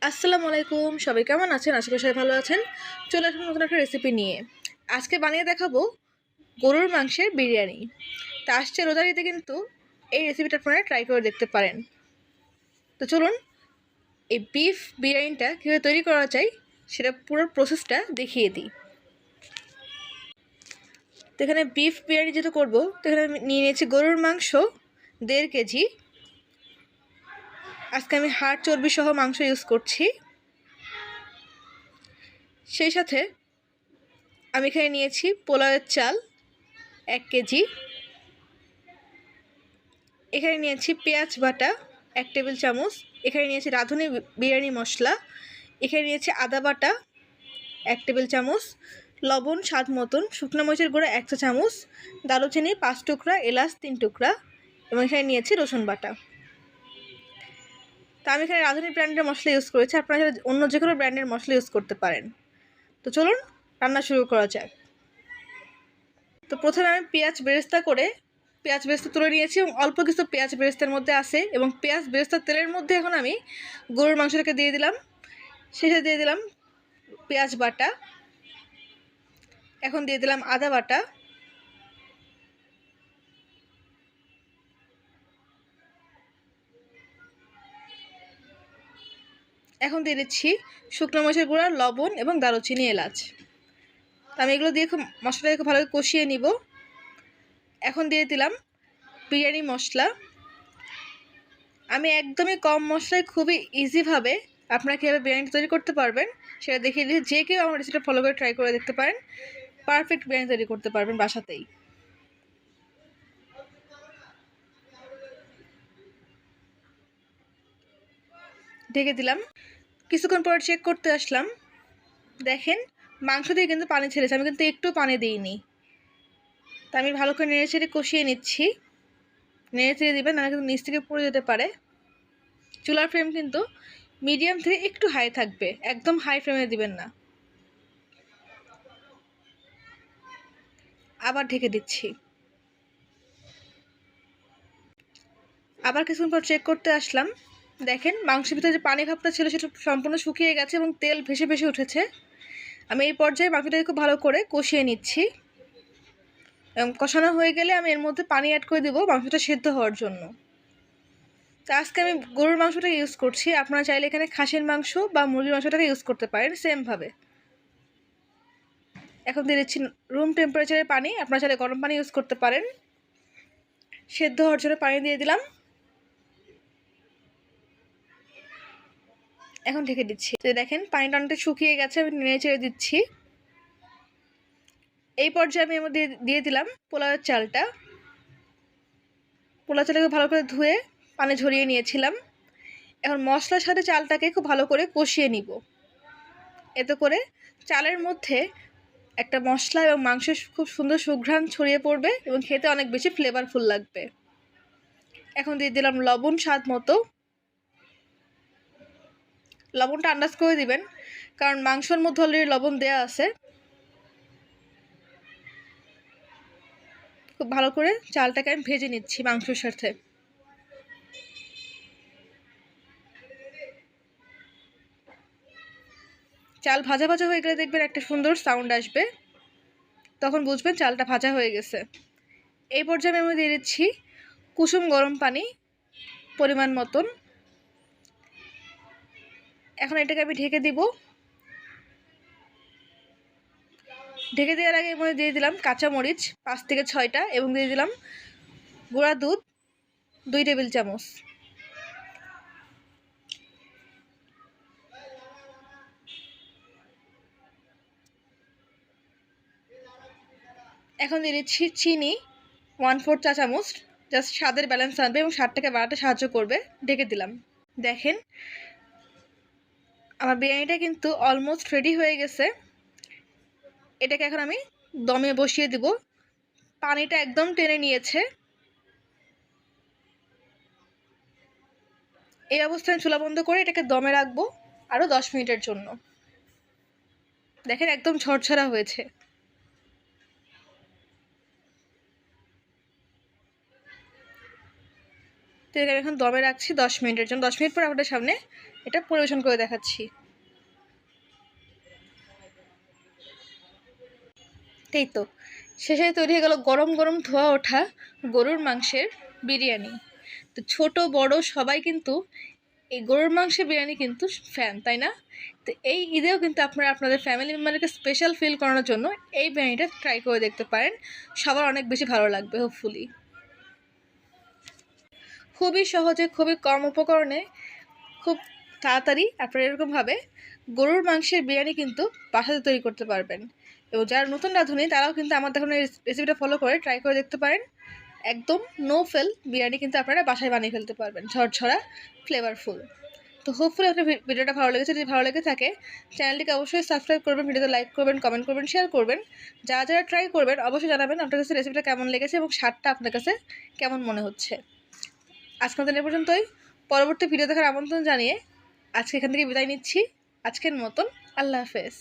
আসসালামু আলাইকুম, সবাই কেমন আছেন? আশা করি সবাই ভালো আছেন। চলে আসুন নতুন একটা রেসিপি নিয়ে। আজকে বানিয়ে দেখাবো গরুর মাংসের বিরিয়ানি। তা আসছে রোজার ঈদে কিন্তু এই রেসিপিটা আপনারা ট্রাই করে দেখতে পারেন। তো চলুন এই বিফ বিরিয়ানিটা কীভাবে তৈরি করা যায় সেটা পুরো প্রসেসটা দেখিয়ে দিই। তো এখানে বিফ বিরিয়ানি যেহেতু করবো, তো এখানে আমি নিয়ে নিয়েছি গরুর মাংস 1.5 কেজি। আজকে আমি হাড় চর্বি সহ মাংস ইউজ করছি। সেই সাথে আমি এখানে নিয়েছি পোলাওয়ের চাল 1 কেজি। এখানে নিয়েছি পেঁয়াজ বাটা 1 টেবিল চামচ। এখানে নিয়েছি রাঁধুনি বিরিয়ানি মশলা। এখানে নিয়েছি আদা বাটা 1 টেবিল চামচ, লবণ স্বাদ মতন, শুকনো মরিচের গুঁড়া 1 চা চামচ, দারুচিনি 5 টুকরা, এলাচ 3 টুকরা এবং এখানে নিয়েছি রসুন বাটা। তা আমি এখানে রাঁধুনি ব্র্যান্ডের মশলা ইউজ করেছি, আপনারা অন্য যে কোনো ব্র্যান্ডের মশলা ইউজ করতে পারেন। তো চলুন রান্না শুরু করা যাক। তো প্রথমে আমি পেঁয়াজ বেরেস্তা তুলে নিয়েছি এবং অল্প কিছু পেঁয়াজ বেরেস্তার মধ্যে আছে এবং পেঁয়াজ বেরেস্তার তেলের মধ্যে এখন আমি গরুর মাংসটাকে দিয়ে দিলাম। শেষে দিয়ে দিলাম পেঁয়াজ বাটা। এখন দিয়ে দিলাম আদা বাটা। এখন দিয়ে দিচ্ছি শুকনো মরিচের গুঁড়া, লবণ এবং দারুচিনি, এলাচ। আমি এগুলো দিয়ে মশলাটাকে খুব ভালোভাবে কষিয়ে নিব। এখন দিয়ে দিলাম বিরিয়ানি মশলা। আমি একদমই কম মশলায় খুবই ইজিভাবে আপনারা কীভাবে বিরিয়ানি তৈরি করতে পারবেন সেটা দেখিয়ে দিই। যে কেউ আমার রেসিপিটা ফলো করে ট্রাই করে দেখতে পারেন, পারফেক্ট বিরিয়ানি তৈরি করতে পারবেন বাসাতেই। ঢেকে দিলাম। কিছুক্ষণ পর চেক করতে আসলাম, দেখেন মাংস দিয়ে কিন্তু পানি ছেড়েছে, আমি কিন্তু একটু পানি দিইনি। তা আমি ভালো করে নেড়ে চেড়ে কষিয়ে নিচ্ছি। নেড়ে চেড়ে দিবেন, নাহলে কিন্তু নিচ থেকে পড়ে যেতে পারে। চুলার ফ্লেম কিন্তু মিডিয়াম থেকে একটু হাই থাকবে, একদম হাই ফ্লেমে দিবেন না। আবার ঢেকে দিচ্ছি। আবার কিছুক্ষণ পর চেক করতে আসলাম, দেখেন মাংসের ভিতরে যে পানি ভাবটা ছিল সেটা সম্পূর্ণ শুকিয়ে গেছে এবং তেল ভেসে ভেসে উঠেছে। আমি এই পর্যায়ে মাংসটাকে খুব ভালো করে কষিয়ে নিচ্ছি এবং কষানো হয়ে গেলে আমি এর মধ্যে পানি অ্যাড করে দেবো মাংসটা সেদ্ধ হওয়ার জন্য। তো আজকে আমি গরুর মাংসটা ইউজ করছি, আপনারা চাইলে এখানে খাসির মাংস বা মুরগির মাংসটাকে ইউজ করতে পারেন সেমভাবে। এখন দিয়ে দিচ্ছি রুম টেম্পারেচারের পানি, আপনারা চাইলে গরম পানি ইউজ করতে পারেন। সেদ্ধ হওয়ার জন্য পানি দিয়ে দিলাম। এখন ঢেকে দিচ্ছি। তো দেখেন পানিটা অনেকটা শুকিয়ে গেছে, আমি নেড়ে চেড়ে দিচ্ছি। এই পর্যায়ে আমি এর মধ্যে দিয়ে দিলাম পোলাওয়ের চালটা। পোলাও চালটাকে ভালো করে ধুয়ে পানি ঝরিয়ে নিয়েছিলাম। এখন মশলার সাথে চালটাকে খুব ভালো করে কষিয়ে নিব। এতে করে চালের মধ্যে একটা মশলা এবং মাংসের খুব সুন্দর সুঘ্রাণ ছড়িয়ে পড়বে এবং খেতে অনেক বেশি ফ্লেভারফুল লাগবে। এখন দিয়ে দিলাম লবণ স্বাদ মতো। লবণটা আন্দাজ করে দিবেন, কারণ মাংসের মধ্যে অলরেডি লবণ দেওয়া আছে। খুব ভালো করে চালটাকে আমি ভেজে নিচ্ছি মাংসের সাথে। চাল ভাজা ভাজা হয়ে গেলে দেখবেন একটা সুন্দর সাউন্ড আসবে, তখন বুঝবেন চালটা ভাজা হয়ে গেছে। এই পর্যায়ে আমি দিয়ে দিচ্ছি কুসুম গরম পানি পরিমাণ মতন। এখন এটাকে আমি ঢেকে দিব। ঢেকে দেওয়ার আগে এর মধ্যে দিয়ে দিলাম কাঁচামরিচ 5 থেকে 6টা এবং দিয়ে দিলাম গুঁড়া দুধ 2 টেবিল চামচ। এখন দিয়ে দিচ্ছি চিনি 1/4 চা চামচ, জাস্ট স্বাদের ব্যালেন্স আনবে এবং স্বাদটাকে বাড়াতে সাহায্য করবে। ঢেকে দিলাম। দেখেন আমার বিরিয়ানিটা কিন্তু অলমোস্ট রেডি হয়ে গেছে। এটাকে এখন আমি দমে বসিয়ে দিব। পানিটা একদম টেনে নিয়েছে। এই অবস্থায় চুলা বন্ধ করে এটাকে দমে রাখবো আরও 10 মিনিটের জন্য। দেখেন একদম ঝরঝরা হয়েছে। তো এটাকে এখন দমে রাখছি 10 মিনিটের জন্য। 10 মিনিট পর আপনাদের সামনে এটা পরিবেশন করে দেখাচ্ছি। এই তো শেষে তৈরি হয়ে গেল গরম গরম ধোয়া ওঠা গরুর মাংসের বিরিয়ানি। তো ছোট বড় সবাই কিন্তু এই গরুর মাংসের বিরিয়ানি কিন্তু ফ্যান, তাই না? তো এই ঈদেও কিন্তু আপনারা আপনাদের ফ্যামিলি মেম্বারকে স্পেশাল ফিল করানোর জন্য এই বিরিয়ানিটা ট্রাই করে দেখতে পারেন। সবার অনেক বেশি ভালো লাগবে হোপফুলি। খুবই সহজে, খুবই কম উপকরণে, খুব তাড়াতাড়ি আপনারা এরকমভাবে গরুর মাংসের বিরিয়ানি কিন্তু বাসাতে তৈরি করতে পারবেন। এবং যারা নতুন রাঁধুনি তারাও কিন্তু আমার দেখানো রেসিপিটা ফলো করে ট্রাই করে দেখতে পারেন। একদম নো ফেল বিরিয়ানি কিন্তু আপনারা বাসায় বানিয়ে ফেলতে পারবেন, ঝরঝরা ফ্লেভারফুল। তো হোপফুলি আপনার ভিডিওটা ভালো লেগেছে। যদি ভালো লেগে থাকে চ্যানেলটিকে অবশ্যই সাবস্ক্রাইব করবেন, ভিডিওতে লাইক করবেন, কমেন্ট করবেন, শেয়ার করবেন। যারা যারা ট্রাই করবেন অবশ্যই জানাবেন আপনার কাছে রেসিপিটা কেমন লেগেছে এবং স্বাদটা আপনার কাছে কেমন মনে হচ্ছে। আজকের মতন এ পর্যন্তই। পরবর্তী ভিডিও দেখার আমন্ত্রণ জানিয়ে আজকে এখান থেকে বিদায় নিচ্ছি। আজকের মতন আল্লাহ হাফেজ।